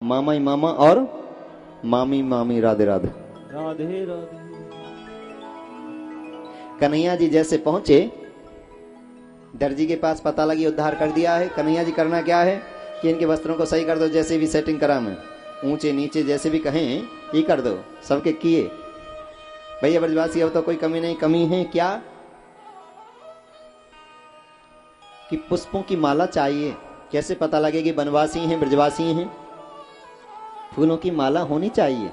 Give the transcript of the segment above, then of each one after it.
मामा ही मामा और मामी मामी, राधे राधे राधे राधे। कन्हैया जी जैसे पहुंचे, दर्जी के पास पता लगी उद्धार कर दिया है। कन्हैया जी करना क्या है कि इनके वस्त्रों को सही कर दो, जैसे भी सेटिंग करा मैं, ऊंचे नीचे जैसे भी कहें ये कर दो। सबके किए। भैया ब्रजवासी अब तो कोई कमी नहीं। कमी है क्या कि पुष्पों की माला चाहिए। कैसे पता लगे कि बनवासी हैं ब्रजवासी हैं? फूलों की माला होनी चाहिए।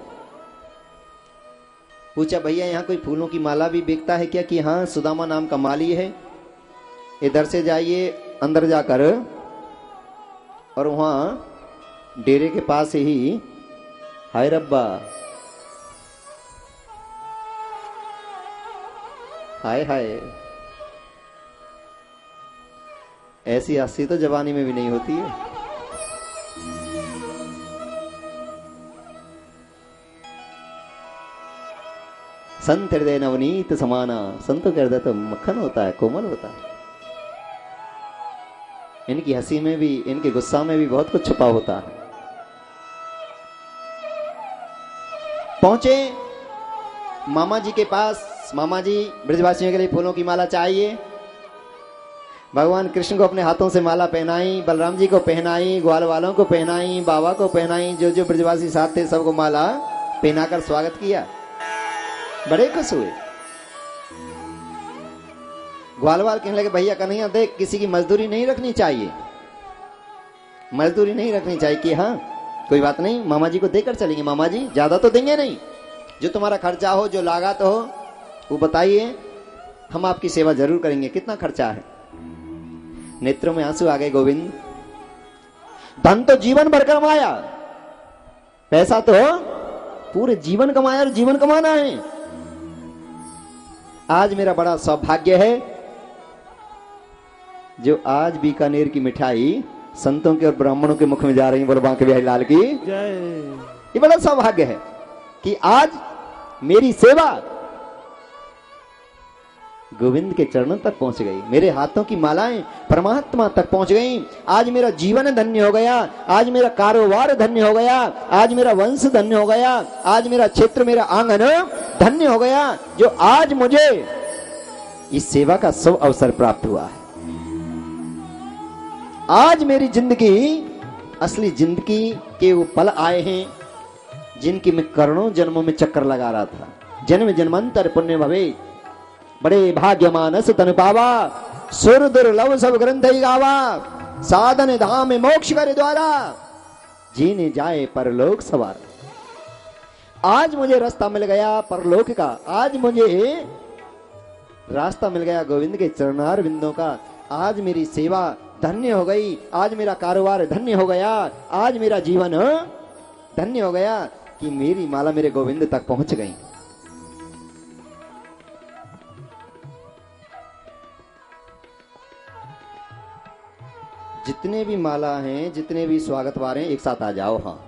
पूछा भैया यहाँ कोई फूलों की माला भी बिकता है क्या? कि हाँ, सुदामा नाम का माली है, इधर से जाइए अंदर जाकर और वहां डेरे के पास ही, हाय रब्बा, हाय हाय, ऐसी हंसी तो जवानी में भी नहीं होती है। संत हृदय नवनीत समाना। संतों के हृदय तो मक्खन होता है, कोमल होता है। इनकी हंसी में भी, इनके गुस्सा में भी बहुत कुछ छुपा होता है। पहुंचे मामा जी के पास। मामा जी, ब्रजवासियों के लिए फूलों की माला चाहिए। भगवान कृष्ण को अपने हाथों से माला पहनाई, बलराम जी को पहनाई, ग्वाल वालों को पहनाई, बाबा को पहनाई, जो जो ब्रजवासी साथ थे सबको माला पहनाकर स्वागत किया। बड़े खुश हुए। ग्वालवाल कहने लगे भैया कन्हैया देख, किसी की मजदूरी नहीं रखनी चाहिए, मजदूरी नहीं रखनी चाहिए। कि हाँ कोई बात नहीं, मामा जी को देकर चलेंगे। मामा जी ज्यादा तो देंगे नहीं, जो तुम्हारा खर्चा हो, जो लागत हो वो बताइए, हम आपकी सेवा जरूर करेंगे। कितना खर्चा है? नेत्रों में आंसू आ गए। गोविंद, धन तो जीवन भर कमाया, पैसा तो पूरे जीवन कमाया और जीवन कमाना है। आज मेरा बड़ा सौभाग्य है जो आज बीकानेर की मिठाई संतों के और ब्राह्मणों के मुख में जा रही है। बोलो बांके बिहारी लाल की जय। ये बड़ा सौभाग्य है कि आज मेरी सेवा गोविंद के चरणों तक पहुंच गई, मेरे हाथों की मालाएं परमात्मा तक पहुंच गई। आज मेरा जीवन धन्य हो गया, आज मेरा कारोबार धन्य हो गया, आज मेरा वंश धन्य हो गया, आज मेरा क्षेत्र, मेरा आंगन धन्य हो गया, जो आज मुझे इस सेवा का शुभ अवसर प्राप्त हुआ है। आज मेरी जिंदगी, असली जिंदगी के वो पल आए हैं जिनकी मैं करोड़ों जन्मों में चक्कर लगा रहा था। जन्म जन्मांतर पुण्य भवे, बड़े भाग्यमानस तन पावा, सुर दुर्लभ सब ग्रंथ ही गावा, साधन धाम मोक्ष कर द्वारा, जीने जाए परलोक सवार। आज मुझे रास्ता मिल गया परलोक का, आज मुझे रास्ता मिल गया गोविंद के चरणार बिंदों का। आज मेरी सेवा धन्य हो गई, आज मेरा कारोबार धन्य हो गया, आज मेरा जीवन धन्य हो गया कि मेरी माला मेरे गोविंद तक पहुंच गई। जितने भी माला हैं, जितने भी स्वागत वार हैं, एक साथ आ जाओ। हाँ,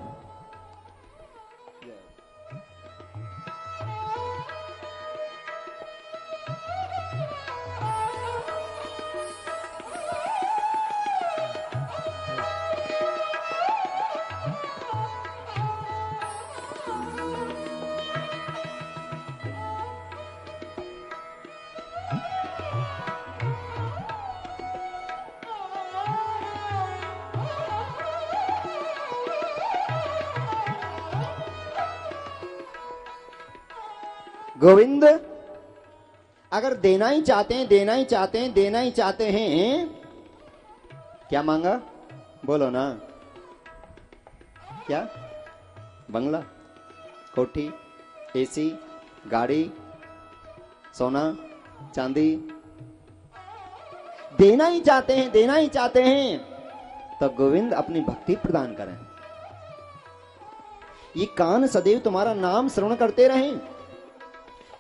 गोविंद अगर देना ही चाहते हैं, देना ही चाहते हैं, देना ही चाहते हैं, क्या मांगा? बोलो ना। क्या? बंगला, कोठी, एसी, गाड़ी, सोना, चांदी, देना ही चाहते हैं, देना ही चाहते हैं, तो गोविंद अपनी भक्ति प्रदान करें। ये कान सदैव तुम्हारा नाम श्रवण करते रहें,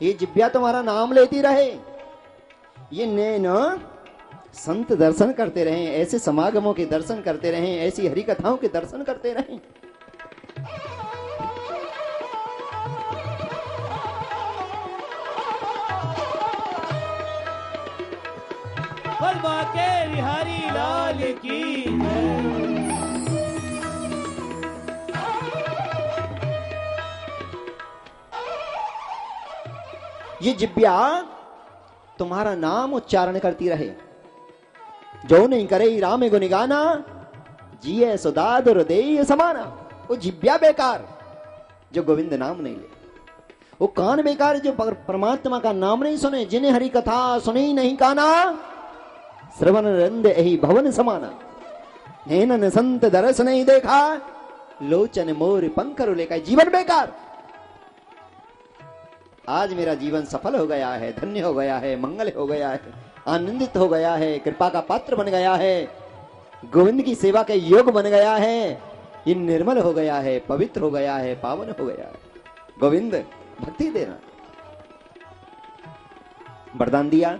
ये जिब्या तुम्हारा नाम लेती रहे, ये नैन संत दर्शन करते रहें, ऐसे समागमों के दर्शन करते रहें, ऐसी हरि कथाओं के दर्शन करते रहें। बांके बिहारी लाल की जय। ये जिब्या तुम्हारा नाम उच्चारण करती रहे। जो नहीं करे राम गुण गाना, जिये सुदाद हृदय समाना। वो जिब्या बेकार जो गोविंद नाम नहीं ले, वो कान बेकार जो परमात्मा का नाम नहीं सुने, जिन्हें हरि कथा सुनी नहीं काना, श्रवण रंद यही भवन समाना। नैनन संत दरस नहीं देखा, लोचन मोर पंखरु लेकर। जीवन बेकार। आज मेरा जीवन सफल हो गया है, धन्य हो गया है, मंगल हो गया है, आनंदित हो गया है, कृपा का पात्र बन गया है, गोविंद की सेवा के योग बन गया है, ये निर्मल हो गया है, पवित्र हो गया है, पावन हो गया है। गोविंद भक्ति देना वरदान दिया।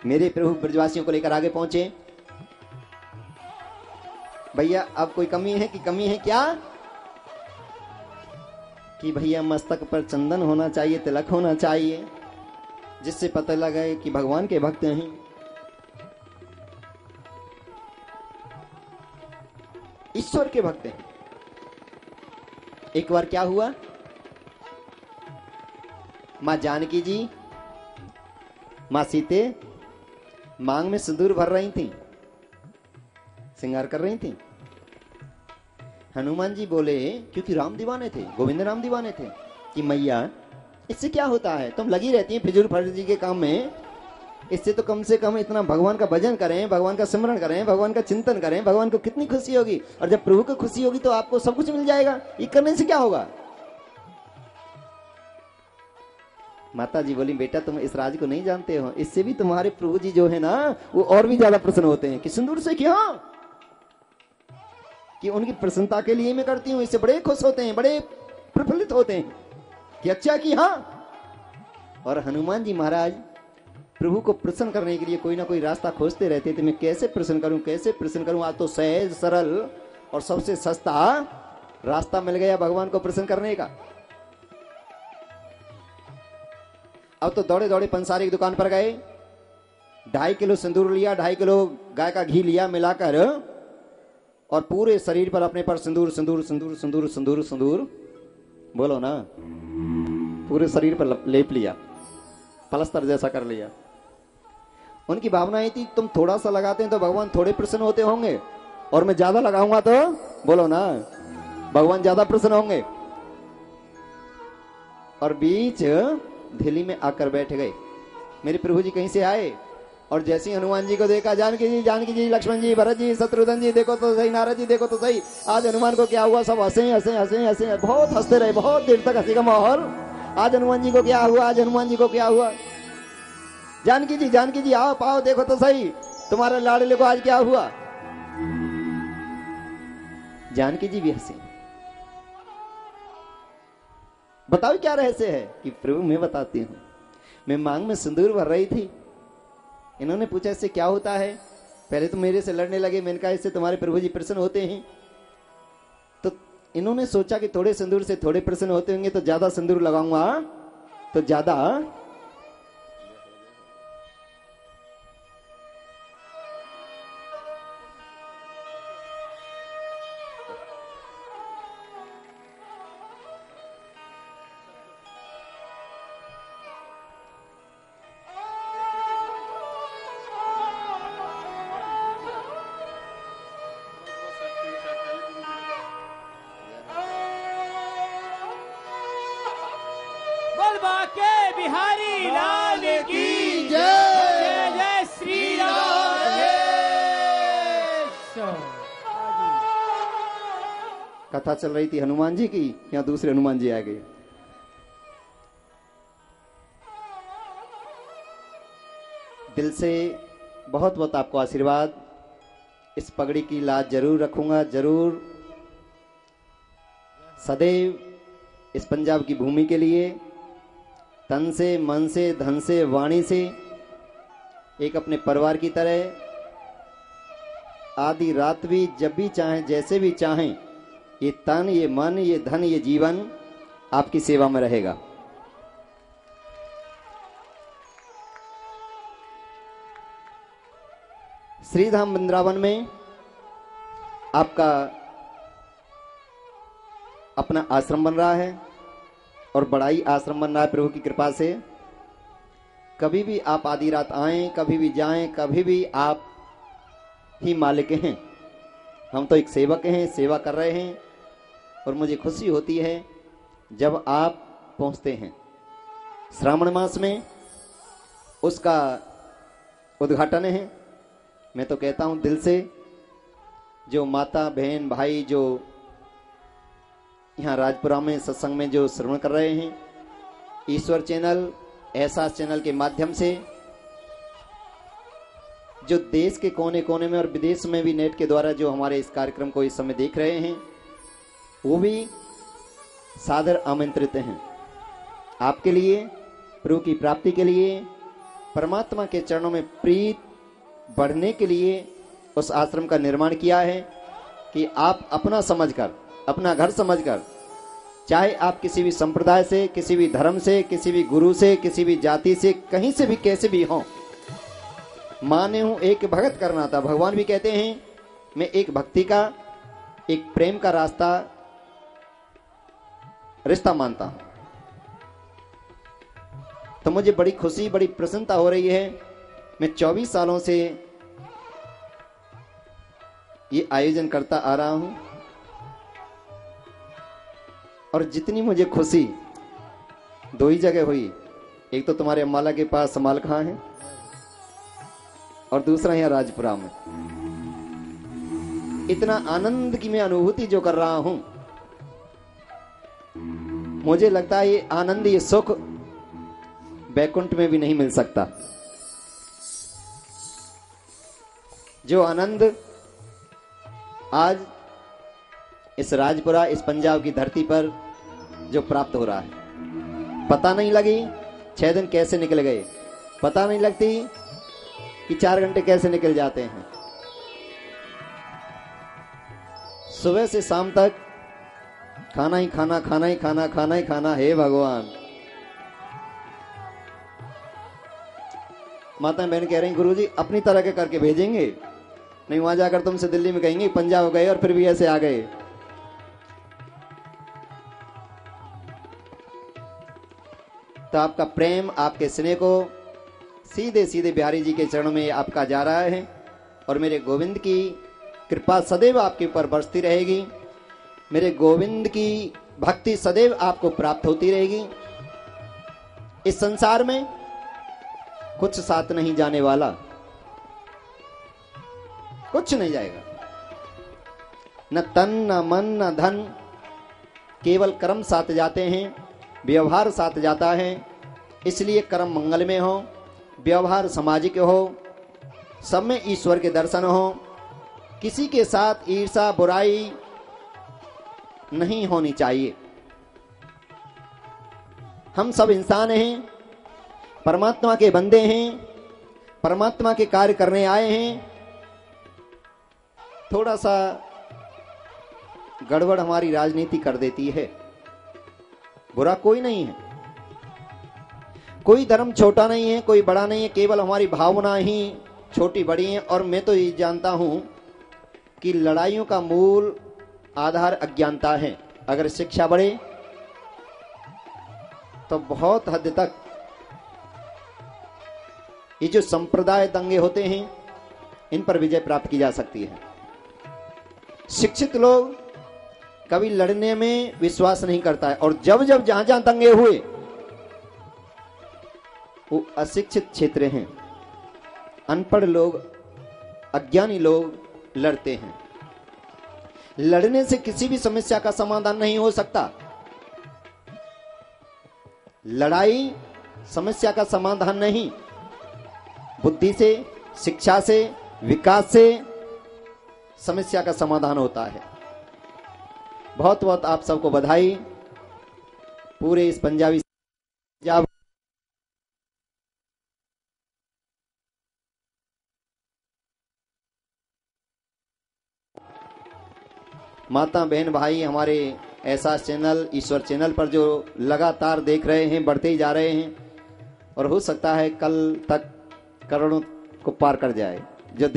मेरे प्रभु ब्रजवासियों को लेकर आगे पहुंचे। भैया अब कोई कमी है कि कमी है क्या? कि भैया मस्तक पर चंदन होना चाहिए, तिलक होना चाहिए, जिससे पता लगे कि भगवान के भक्त हैं। ईश्वर के भक्त हैं। एक बार क्या हुआ, मां जानकी जी, मां सीते मांग में सिंदूर भर रही थी, श्रृंगार कर रही थी। हनुमान जी बोले, क्योंकि राम दीवाने थे, गोविंद राम दीवाने थे, कि मैया इससे क्या होता है, तुम लगी रहती हैं फिजूल फर्जी के काम में, इससे तो कम से कम इतना भगवान का भजन करें, भगवान का सिमरन करें, भगवान का चिंतन करें, भगवान को कितनी खुशी होगी। और जब प्रभु को खुशी होगी तो आपको सब कुछ मिल जाएगा, ये करने से क्या होगा। माता जी बोली, बेटा तुम इस राज को नहीं जानते हो, इससे भी तुम्हारे प्रभु जी जो है ना, वो और भी ज्यादा प्रसन्न होते हैं। कि सिंदूर से क्या, कि उनकी प्रसन्नता के लिए मैं करती हूँ, इससे बड़े खुश होते हैं, बड़े प्रफुल्लित होते हैं कि अच्छा कि हाँ। और हनुमान जी महाराज प्रभु को प्रसन्न करने के लिए कोई ना कोई रास्ता खोजते रहते थे। मैं कैसे प्रसन्न करूं, कैसे प्रसन्न करूं। आज तो सहज सरल और सबसे सस्ता रास्ता मिल गया भगवान को प्रसन्न करने का। अब तो दौड़े दौड़े पंसारी की दुकान पर गए, 2.5 किलो सिंदूर लिया, 2.5 किलो गाय का घी लिया मिलाकर, और पूरे शरीर पर अपने पर सिंदूर सिंदूर सिंदूर सिंदूर सिंदूर सिंदूर, बोलो ना, पूरे शरीर पर लेप लिया, पलस्तर जैसा कर लिया। उनकी भावना ये थी, तुम थोड़ा सा लगाते हैं तो भगवान थोड़े प्रसन्न होते होंगे, और मैं ज्यादा लगाऊंगा तो बोलो ना भगवान ज्यादा प्रसन्न होंगे। और बीच दिल्ली में आकर बैठ गए। मेरे प्रभु जी कहीं से आए और जैसे ही हनुमान जी को देखा, जानकी जी, लक्ष्मण जी, भरत जी, शत्रुघ्न जी, देखो तो सही, नारद जी देखो तो सही, आज हनुमान को क्या हुआ। सब हंसे हंसे हंसे हंसे, बहुत हंसते रहे, बहुत देर तक हंसी का माहौल। आज हनुमान जी को क्या हुआ, आज हनुमान जी को क्या हुआ। जानकी जी आओ पाओ, देखो तो सही, तुम्हारे लाडले को आज क्या हुआ। जानकी जी भी हंसी। बताओ क्या रहस्य है। कि प्रभु मैं बताती हूँ, मैं मांग में सिंदूर भर रही थी, इन्होंने पूछा इससे क्या होता है। पहले तो मेरे से लड़ने लगे, मैंने कहा इससे तुम्हारे प्रभु जी प्रसन्न होते हैं। तो इन्होंने सोचा कि थोड़े सिंदूर से थोड़े प्रसन्न होते होंगे, तो ज्यादा सिंदूर लगाऊंगा तो ज्यादा। के बिहारी लाल की जय, जय श्री राम। कथा चल रही थी हनुमान जी की, या दूसरे हनुमान जी आ गए। दिल से बहुत बहुत आपको आशीर्वाद। इस पगड़ी की लाज जरूर रखूंगा, जरूर सदैव इस पंजाब की भूमि के लिए तन से, मन से, धन से, वाणी से, एक अपने परिवार की तरह आधी रात भी, जब भी चाहें, जैसे भी चाहें, ये तन, ये मन, ये धन, ये जीवन आपकी सेवा में रहेगा। श्रीधाम वृंदावन में आपका अपना आश्रम बन रहा है, और बड़ा ही आश्रम बन रहा है प्रभु की कृपा से। कभी भी आप आधी रात आएं, कभी भी जाएं, कभी भी आप ही मालिक हैं। हम तो एक सेवक हैं, सेवा कर रहे हैं। और मुझे खुशी होती है जब आप पहुंचते हैं। श्रावण मास में उसका उद्घाटन है। मैं तो कहता हूं दिल से, जो माता बहन भाई जो यहाँ राजपुरा में सत्संग में जो श्रवण कर रहे हैं, ईश्वर चैनल, एहसास चैनल के माध्यम से, जो देश के कोने कोने में और विदेश में भी नेट के द्वारा जो हमारे इस कार्यक्रम को इस समय देख रहे हैं, वो भी सादर आमंत्रित हैं। आपके लिए, प्रभु की प्राप्ति के लिए, परमात्मा के चरणों में प्रीत बढ़ने के लिए उस आश्रम का निर्माण किया है कि आप अपना समझकर, अपना घर समझकर, चाहे आप किसी भी संप्रदाय से, किसी भी धर्म से, किसी भी गुरु से, किसी भी जाति से, कहीं से भी कैसे भी हों, माने हूं एक भगत करना था। भगवान भी कहते हैं मैं एक भक्ति का, एक प्रेम का रिश्ता मानता हूं। तो मुझे बड़ी खुशी, बड़ी प्रसन्नता हो रही है। मैं 24 सालों से ये आयोजन करता आ रहा हूं और जितनी मुझे खुशी 2 ही जगह हुई, एक तो तुम्हारे अम्बाला के पास समाल खां है और दूसरा यहाँ राजपुरा में। इतना आनंद की मैं अनुभूति जो कर रहा हूं, मुझे लगता है ये आनंद, ये सुख बैकुंठ में भी नहीं मिल सकता। जो आनंद आज इस राजपुरा, इस पंजाब की धरती पर जो प्राप्त हो रहा है, पता नहीं लगी 6 दिन कैसे निकल गए, पता नहीं लगती कि 4 घंटे कैसे निकल जाते हैं। सुबह से शाम तक खाना ही खाना, खाना ही खाना, खाना ही खाना। हे भगवान, माता बहन कह रही गुरुजी अपनी तरह के करके भेजेंगे, नहीं वहां जाकर तुमसे दिल्ली में कहेंगे पंजाब गए और फिर भी ऐसे आ गए। तो आपका प्रेम, आपके स्नेह को सीधे सीधे बिहारी जी के चरणों में आपका जा रहा है और मेरे गोविंद की कृपा सदैव आपके ऊपर बरसती रहेगी। मेरे गोविंद की भक्ति सदैव आपको प्राप्त होती रहेगी। इस संसार में कुछ साथ नहीं जाने वाला, कुछ नहीं जाएगा, न तन, न मन, न धन, केवल कर्म साथ जाते हैं, व्यवहार साथ जाता है। इसलिए कर्म मंगल में हो, व्यवहार सामाजिक हो, सब में ईश्वर के दर्शन हो। किसी के साथ ईर्षा बुराई नहीं होनी चाहिए। हम सब इंसान हैं, परमात्मा के बंदे हैं, परमात्मा के कार्य करने आए हैं। थोड़ा सा गड़बड़ हमारी राजनीति कर देती है। बुरा कोई नहीं है, कोई धर्म छोटा नहीं है, कोई बड़ा नहीं है, केवल हमारी भावना ही छोटी बड़ी है। और मैं तो ये जानता हूं कि लड़ाइयों का मूल आधार अज्ञानता है। अगर शिक्षा बढ़े तो बहुत हद तक ये जो संप्रदाय दंगे होते हैं, इन पर विजय प्राप्त की जा सकती है। शिक्षित लोग कभी लड़ने में विश्वास नहीं करता है, और जब जब जहां जहां दंगे हुए, वो अशिक्षित क्षेत्र हैं, अनपढ़ लोग, अज्ञानी लोग लड़ते हैं। लड़ने से किसी भी समस्या का समाधान नहीं हो सकता। लड़ाई समस्या का समाधान नहीं, बुद्धि से, शिक्षा से, विकास से समस्या का समाधान होता है। बहुत बहुत आप सबको बधाई। पूरे इस पंजाबी माता बहन भाई हमारे एहसास चैनल, ईश्वर चैनल पर जो लगातार देख रहे हैं, बढ़ते ही जा रहे हैं, और हो सकता है कल तक करोड़ों को पार कर जाए। जो